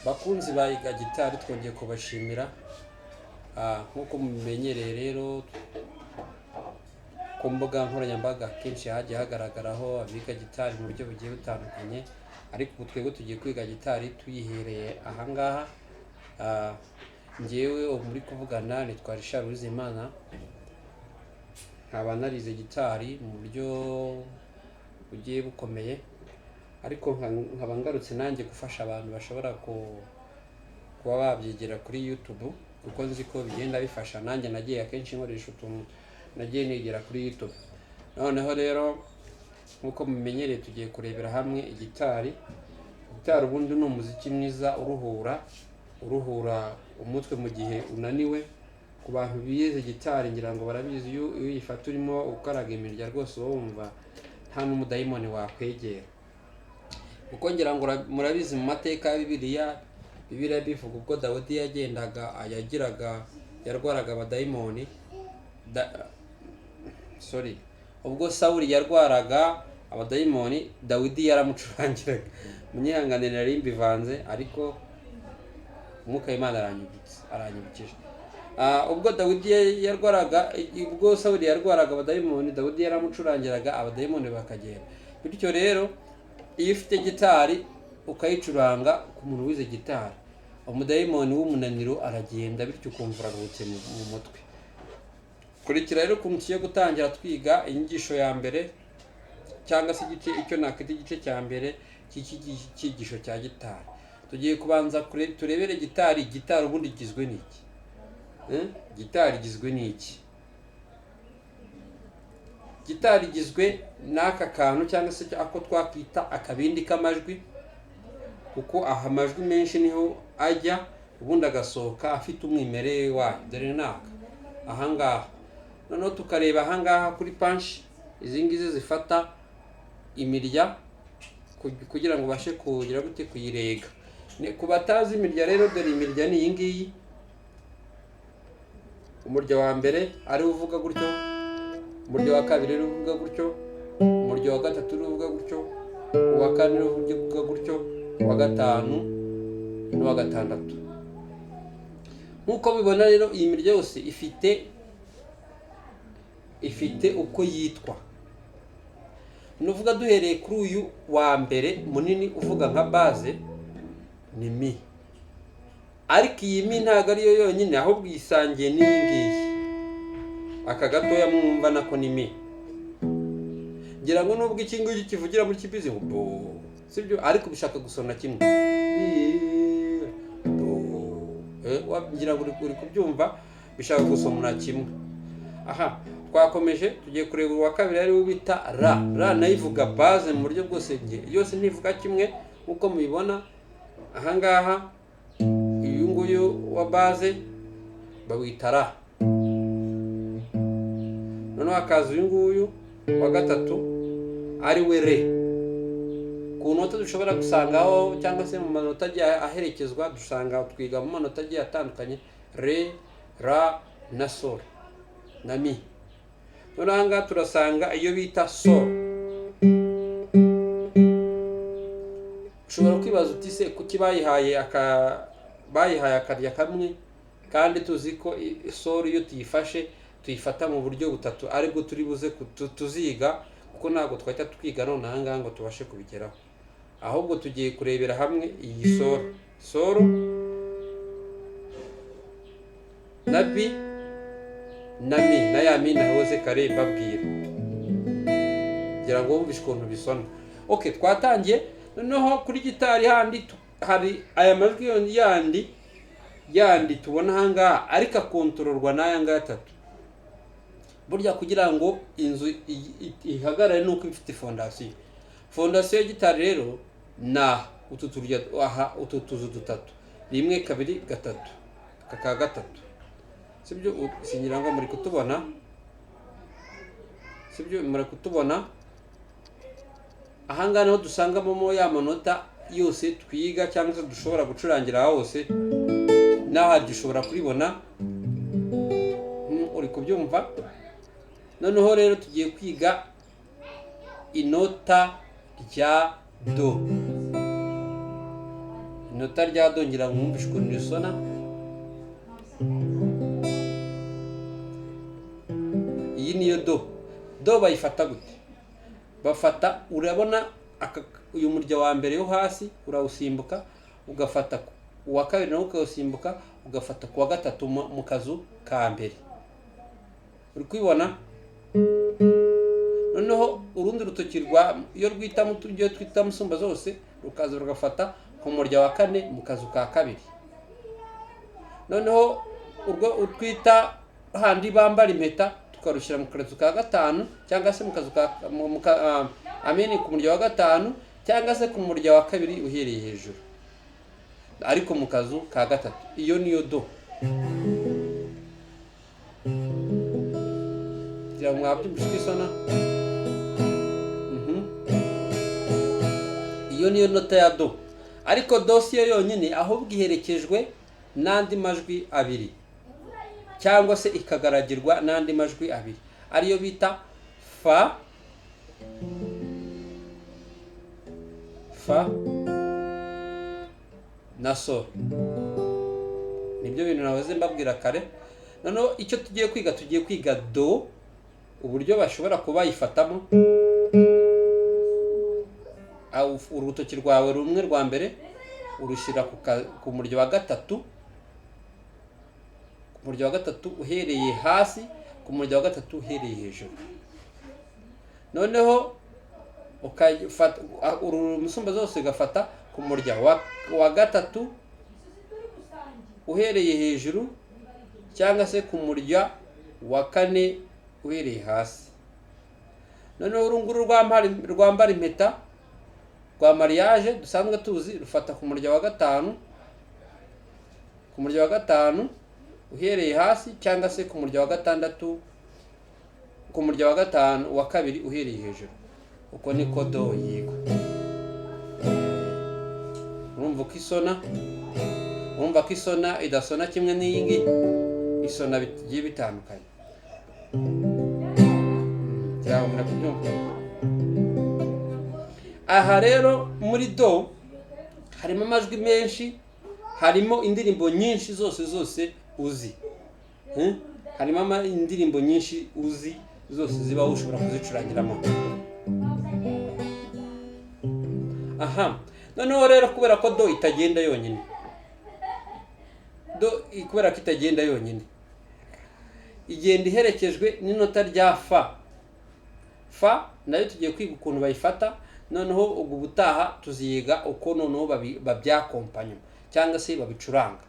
Bakunzi ba Iga Gitari, twongeye kubashimira. Nk'uko mubimenyereye rero, ku mbuga nkoranyambaga kenshi hagiye hagaragaraho abiga gitari mu buryo bugiye butandukanye, ariko ubu twebwe tugiye kwiga gitari tuyihereye ahangaha. Njyewe ubu muri kuvugana nitwa Richard Uwizeyimana, nkaba narize gitari mu buryo bugiye bukomeye, ariko nkaba ngarutse nanjye gufasha abantu bashobora kuba babyigira kuri YouTube, kuko nzi ko bigenda bifasha. Nanjye nagiye akenshi nkoresha utuntu nagiye nigira kuri YouTube. Noneho rero nk'uko mumenyereye, tugiye kurebera hamwe igitari. Gitari ubundi ni umuziki mwiza uruhura umutwe mu gihe unaniwe. Ku bantu bize gitari ngira ngo barabizi, iyo uyifata urimo ukaraga imirya rwose uba wumva nta n'umudayimoni wakwegera, kuko ngira ngo murabizi mu mateka ya Bibiliya bivuga ubwo Dawidi yarwaraga abadayimoni. Ubwo Sawuli yarwaraga abadayimoni, Dawidi yaramucurangiraga. Munyihangane nari mbivanze, ariko umwuka w'Imana aranyibukije. Ubwo Sawuli yarwaraga abadayimoni, Dawidi yaramucurangiraga, abadayimoni bakagenda. Bityo rero iyo ufite gitari ukayicuranga ku muntu wize gitari, umudayimoni w'umunaniro aragenda, bityo ukumva uraruhutse mu mutwe. Kurikira rero ukuntu tugiye gutangira twiga inyigisho ya mbere, cyangwa se icyo nakwita igice cya mbere cy'icyigisho cya gitari. Tugiye kubanza turebere gitari ubundi igizwe n'iki? Gitari igizwe n'iki? Gitari igizwe n'aka kantu, cyangwa se ako twakwita akabindi k'amajwi, kuko aha amajwi menshi niho ajya, ubundi agasohoka afite umwimerere wayo. Dore naka ahangaha. Noneho tukareba ahangaha kuri panshi, izi ngizi zifata imirya kugira ngo ubashe kugira gute kuyirega. Ku batazi imirya rero, dore imirya ni iyi ngiyi. Umurya wa mbere ari uvuga gutyo, umurya wa kabiri ari uvuga gutyo, umurya wa gatatu ari uvuga gutyo, uwa kane ari uvuga gutyo, uwa gatanu n'uwa gatandatu. Nk'uko bibona rero, iyi mirya yose ifite uko yitwa. Nuvuga duhereye kuri uyu wa mbere munini uvuga nka base, ni mi. Ariko iyi mi ntabwo ariyo yonyine, ahubwo yisangiye n'iyi ngiyi. Aka gatoya mwumva nako ni mi. Ngira ngo nubwo iki ngiki kivugira muri kibizi ngo sibyo, ariko bishaka gusona kimwe. Ngira ngo uri kubyumva, bishaka gusomana kimwe. Aha, twakomeje tugiye kureba uwa kabiri ari we bita ra. Ra nayo ivuga base mu buryo bwose, yose ntivuga kimwe nk'uko mubibona ahangaha. Uyu nguyu wa base bawita ra. Noneho hakaza uyu nguyu wa gatatu ari we re. Ku nota dushobora gusangaho, cyangwa se mu manota agiye aherekezwa, twiga mu manota agiye atandukanye: re, ra na sol na mi. Noneho ahangaha turasanga iyo bita sol. Ushobora kwibaza uti se kuki bayihaye akarya kamwe, kandi tuzi ko sol iyo tuyifashe tuyifata mu buryo butatu, aribwo turi buze tuziga, kuko ntabwo twahita twiga none ahangaha ngo tubashe kubigeraho. Ahubwo tugiye kurebera hamwe iyi sol na bi na mi, na ya mi nahoze kare mbabwira, ngira ngo wumvishe ukuntu bisona. Okay, twatangiye. Noneho kuri gitari handi hari aya majwi yandi tubona ahangaha, ariko akontororwa n'aya ngaya atatu. Burya kugira ngo inzu ihagarare nuko ifite fondasiyo. Fondasiyo ya gitari rero na utu tuzu dutatu: 1 2 3, aka gatatu. Sibyo, singira ngo muri kutubona. Sibyo, muri kutubona. Ahangaha niho dusangamo ya manota yose twiga, cyangwa se dushobora gucurangira hose. Naha dushobora kuribona. Uri kubyumva? Noneho rero tugiye kwiga inota rya do. inota rya do ngira ngo mwumvishe ukuntu risona. Iyi niyo do. Do bayifata gute? Bafata, urabona uyu murya wa mbere yo hasi urawusimbuka, ugafata uwa kabiri nawo ukawusimbuka, ugafata ku wa gatatu mu kazu ka mbere. Uri kwibona? Noneho urundi rutoki iyo rwita mu tujyo twita musumba zose rukaza rugafata ku murya wa kane mu kazu ka kabiri. Noneho urwo utwita handi bambara impeta tukarushyira mu kazu ka gatanu, cyangwa se mu kazu ka ku murya wa gatanu, cyangwa se ku murya wa kabiri uhereye hejuru, ariko mu kazu ka gatatu. Iyo niyo do. Kugira ngo mwabyumvishe isona. Iyo niyo nota ya do. Ariko do si yo yonyine, ahubwo iherekejwe n'andi majwi abiri, cyangwa se ikagaragirwa n'andi majwi abiri, ariyo bita fa, fa na sol. Nibyo bintu nahoze mbabwira kare. Noneho icyo tugiye kwiga do, uburyo bashobora kuba bayifatamo. Urutoki rwawe rumwe rwa mbere urushyira ku murya wa gatatu, ku murya wa gatatu uhereye hasi, ku murya wa gatatu uhereye hejuru. Noneho ukafata umusumba zose ugafata ku murya wa gatatu uhereye hejuru, cyangwa se ku murya wa kane uhereye hasi. Noneho urunguru rwambara impeta rwa mariage dusanzwe tuzi rufata ku murya wa gatanu, ku murya wa gatanu uhereye hasi, cyangwa se ku murya wa gatandatu, ku murya wa gatanu wa kabiri uhereye hejuru. Uko niko do yigwa. Urumva ko isona? Urumva ko isona idasona kimwe n'iyi ngiyi? Isona bigiye bitandukanye. Cyangwa murabyumva? Aha rero muri do harimo amajwi menshi, harimo indirimbo nyinshi zose uzi. Harimo indirimbo nyinshi uzi zose zibaho ushobora kuzicurangiramo. Aha, noneho rero kubera ko do itagenda yonyine, kubera ko itagenda yonyine, igenda iherekejwe n'inota rya fa. Fa nayo tugiye kwiga ukuntu bayifata. Noneho ubwo butaha tuziga uko noneho babyakompanya cyangwa se babicuranga.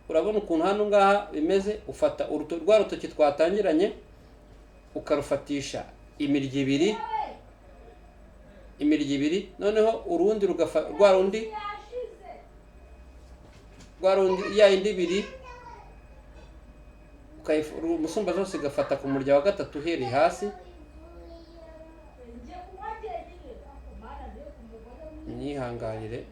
Urabona ukuntu hano ngaha bimeze. Ufata rwa rutoki twatangiranye ukarufatisha imirya ibiri, noneho urundi rwa rundi ya indi ibiri umusumba zose igafata ku murya wa gatatu uhereye hasi. Nyihanganire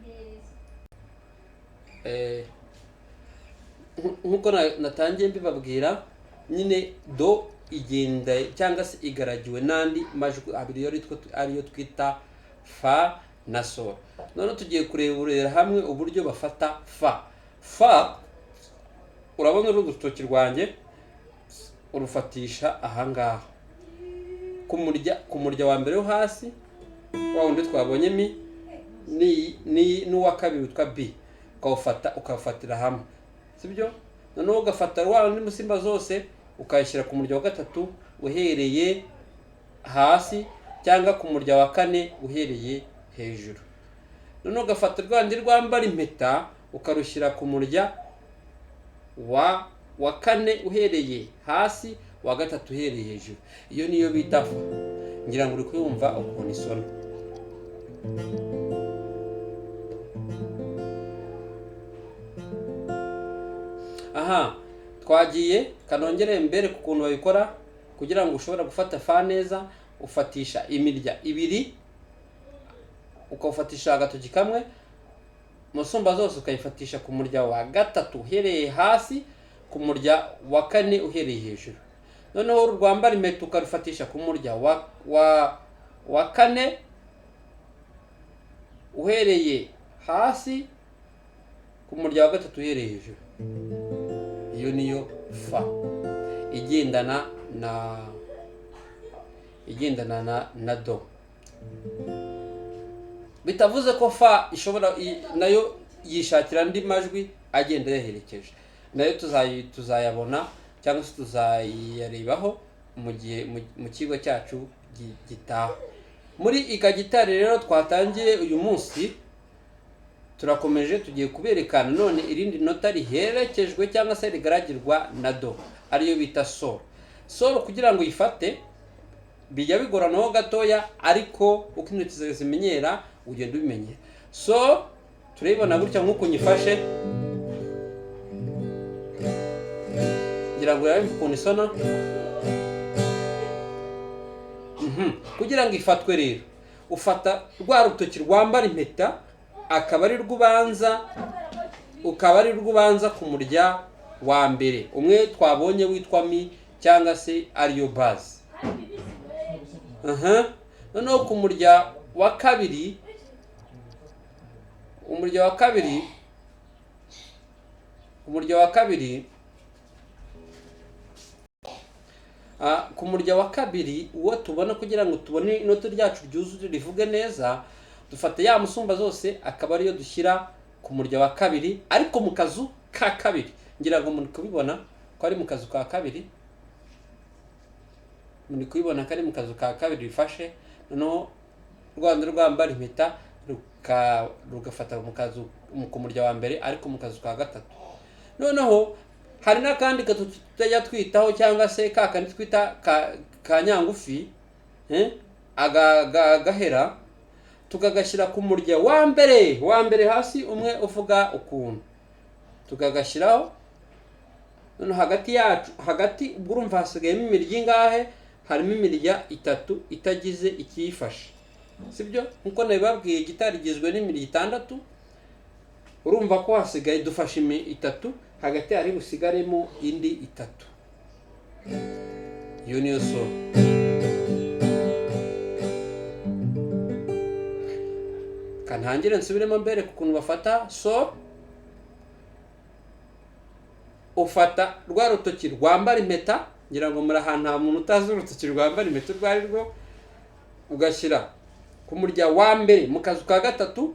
nkuko natangiye mbibabwira, nyine do igenda cyangwa se igaragiwe n'andi majwi abiri ariyo twita fa na sol. None tugiye kurebera hamwe uburyo bafata fa. Fa, urabona urutoki rwanjye urufatisha ahangaha ku murya wa mbere wo hasi, wa wundi twabonye n'uwa kabiri witwa b, ukawufatira hamwe, sibyo? Noneho ugafata wa wundi musimba zose ukayishyira ku murya wa gatatu uhereye hasi, cyangwa ku murya wa kane uhereye hejuru. Noneho ugafata rwandi rwambara impeta ukarushyira ku murya wa kane uhereye hasi, wa gatatu uhereye hejuru. Iyo niyo bita fa. Ngira ngo uri kumva ukuntu isona. Aha, twagiye kanongere mbere ku kuntu babikora kugira ngo ushobora gufata fa neza. Ufatisha imirya ibiri, ukawufatisha agatoki kamwe, musumba zose ukayifatisha ku murya wa gatatu uhereye hasi, ku murya wa kane uhereye hejuru. Noneho rwambara impeta ukarufatisha ku murya wa kane uhereye hasi ku murya wa gatatu uhereye hejuru. Iyo niyo fa igendana na do. Bitavuze ko fa ishobora nayo yishakira andi majwi agenda yaherekeje, nayo tuzayabona cyangwa se tuzayarebaho mu gihe mu kigo cyacu gitaha. Muri Iga Gitari rero twatangiye uyu munsi, turakomeje tugiye kuberekana none irindi nota riherekejwe cyangwa se rigaragirwa na do, ariyo bita sol. Sol kugira ngo uyifate bijya bigoranaho gatoya, ariko uko intoki zawe zimenyera ugenda ubimenyera. So turayibona gutya nk'uko nyifashe, ngira ngo yawe ukuntu isona. Kugira ngo ifatwe rero ufata rwa rutoki rwambara impeta, ukaba ari rwubanza ku murya wa mbere, umwe twabonye witwa mi cyangwa se ariyo base. Noneho ku murya wa kabiri, ku murya wa kabiri uwo tubona, kugira ngo tubone inota ryacu ryuzuye rivuge neza, dufata ya musumba zose akaba ariyo dushyira ku murya wa kabiri, ariko mu kazu ka kabiri. Ngira ngo muri kubibona ko ari mu kazu ka kabiri, rifashe. Noneho Rwanda rwambara impeta rugafata ku murya wa mbere, ariko mu kazu ka gatatu. Noneho hari n'akandi tutajya twitaho, cyangwa se kakandi twita ka nyangufi, agahera, tukagashyira ku murya wa mbere hasi, umwe uvuga ukuntu, tukagashyiraho. Noneho hagati ubwo urumva hasigayemo imirya ingahe? Harimo imirya 3 itagize ikiyifashe, sibyo? Nkuko nabibabwiye gitari igizwe n'imirya 6, urumva ko hasigaye dufashe 3, hagati hari busigaremo indi 3. Iyo niyo sol. Kanhangire nsubiremo mbere kukuntu bafata sol. Ufata rwa rutoki rwambara impeta, ngira ngo muri ahantu nta muntu utazi urutoki rwambara impeta urwo ari rwo, ugashyira ku murya wa mbere mu kazu ka gatatu,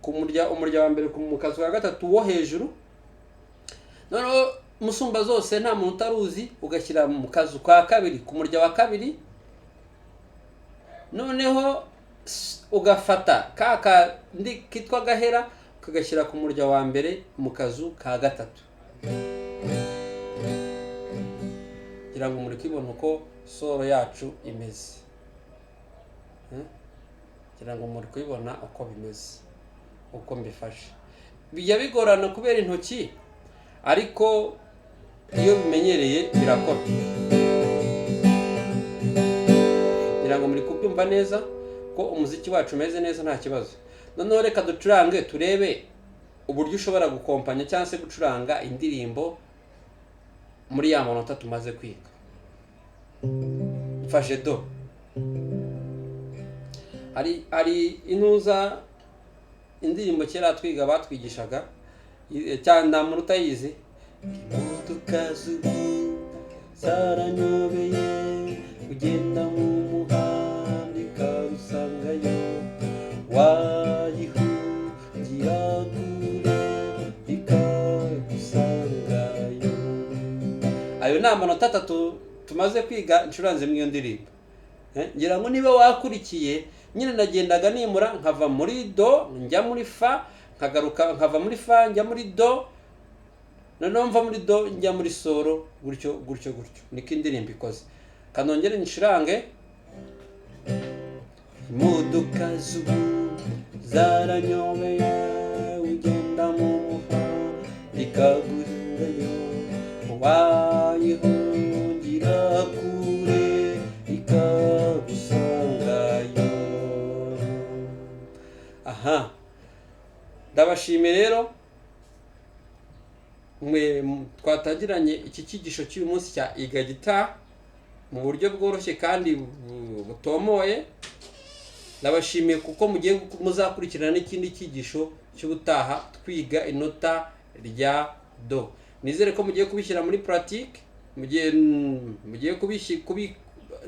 umurya wa mbere mu kazu ka gatatu wo hejuru. Noneho musumba zose nta muntu utaruzi, ugashyira mu kazu ka kabiri ku murya wa kabiri. Noneho ugafata kakandi kitwa gahera, ukagashyira ku murya wa mbere mu kazu ka gatatu. Ngira ngo muri kwibona uko solo yacu imeze. Ngira ngo muri kwibona uko bimeze, uko mbifashe. Bijya bigorana kubera intoki, ariko iyo bimenyereye birakora. Ngira ngo muri kubyumva neza ko umuziki wacu umeze neza, nta kibazo. Noneho reka ducurange turebe uburyo ushobora gukompanya cyangwa se gucuranga indirimbo muri ya manota tumaze kwiga. Mfashe do. Hari intuza indirimbo kera twiga batwigishaga, cyane nta muntu utayizi. Imodoka z'ubu zaranyobeye, ugenda mu muhanda ikarusangayo, wayihungira kure ikagusangayo. Ayo ni amanota 3 tumaze kwiga incuranze mu iyo ndirimbo. Ngira ngo niba wakurikiye, nyine nagendaga nimura nkava muri do njya muri fa, nkagaruka nkava muri fa njya muri do, noneho mva muri do njya muri solo, gutyo niko indirimbo ikoze. Kanongere nshirange. Imodoka z'ubu zaranyobeye, ugenda mu muhanda ikagusangayo, wayihungira kure ikagusangayo. Ndabashimiye rero mwe twatagiranye iki cyigisho cy'uyu munsi cya Iga Gitari mu buryo bworoshye kandi butomoye. ndabashimiye kuko mugiye muzakurikirana n'ikindi cyigisho cy'ubutaha twiga inota rya do. Nizere ko mugiye kubishyira muri pratique, mugiye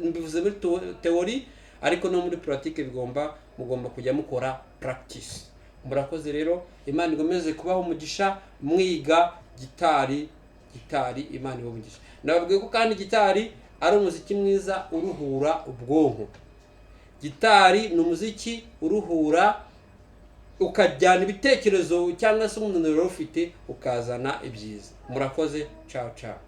mbivuze muri theory, ariko no muri pratique mugomba kujya mukora practice. Murakoze rero, Imana igomeze kubaho umugisha mwiga gitari. Imana ibamugisha. Nababwiye ko kandi gitari ari umuziki mwiza uruhura ubwonko. Gitari ni umuziki uruhura, ukajyana ibitekerezo cyangwa se umunaniro ufite ukazana ibyiza. Murakoze, ciao ciao.